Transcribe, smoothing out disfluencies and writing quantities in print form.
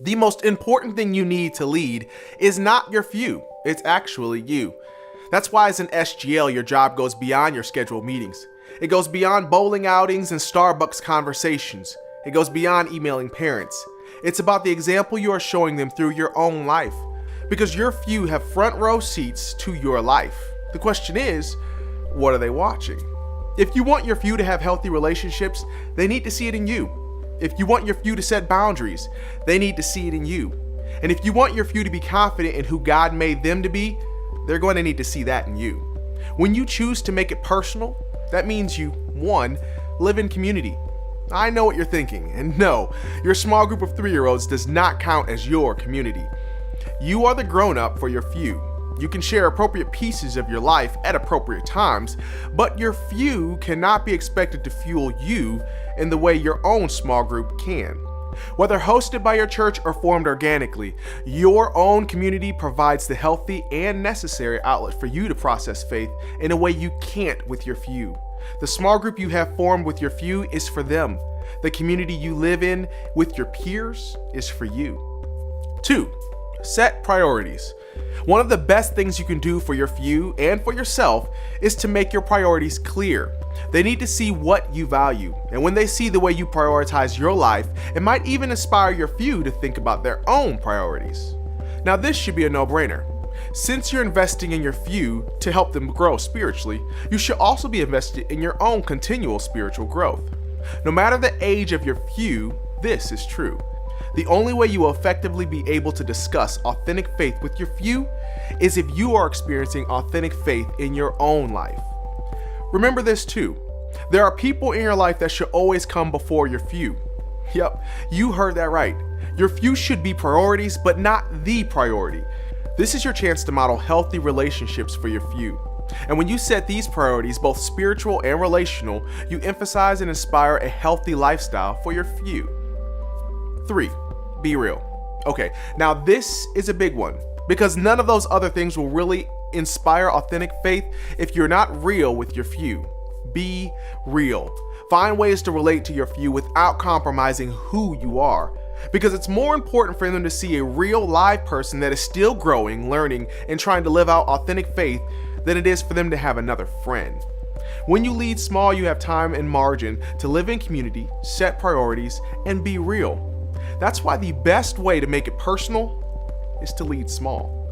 The most important thing you need to lead is not your few, it's actually you. That's why as an SGL, your job goes beyond your scheduled meetings. It goes beyond bowling outings and Starbucks conversations. It goes beyond emailing parents. It's about the example you are showing them through your own life. Because your few have front row seats to your life. The question is, what are they watching? If you want your few to have healthy relationships, they need to see it in you. If you want your few to set boundaries, they need to see it in you. And if you want your few to be confident in who God made them to be, they're going to need to see that in you. When you choose to make it personal, that means you, 1, live in community. I know what you're thinking, and no, your small group of 3-year-olds does not count as your community. You are the grown-up for your few. You can share appropriate pieces of your life at appropriate times, but your few cannot be expected to fuel you in the way your own small group can. Whether hosted by your church or formed organically, your own community provides the healthy and necessary outlet for you to process faith in a way you can't with your few. The small group you have formed with your few is for them. The community you live in with your peers is for you. 2. Set priorities. One of the best things you can do for your few and for yourself is to make your priorities clear. They need to see what you value, and when they see the way you prioritize your life, it might even inspire your few to think about their own priorities. Now, this should be a no-brainer. Since you're investing in your few to help them grow spiritually, you should also be invested in your own continual spiritual growth. No matter the age of your few, this is true. The only way you will effectively be able to discuss authentic faith with your few is if you are experiencing authentic faith in your own life. Remember this too. There are people in your life that should always come before your few. Yep, you heard that right. Your few should be priorities, but not the priority. This is your chance to model healthy relationships for your few. And when you set these priorities, both spiritual and relational, you emphasize and inspire a healthy lifestyle for your few. 3. Be real. Okay, now this is a big one because none of those other things will really inspire authentic faith if you're not real with your few. Be real. Find ways to relate to your few without compromising who you are, because it's more important for them to see a real live person that is still growing, learning, and trying to live out authentic faith than it is for them to have another friend. When you lead small, you have time and margin to live in community, set priorities, and be real. That's why the best way to make it personal is to lead small.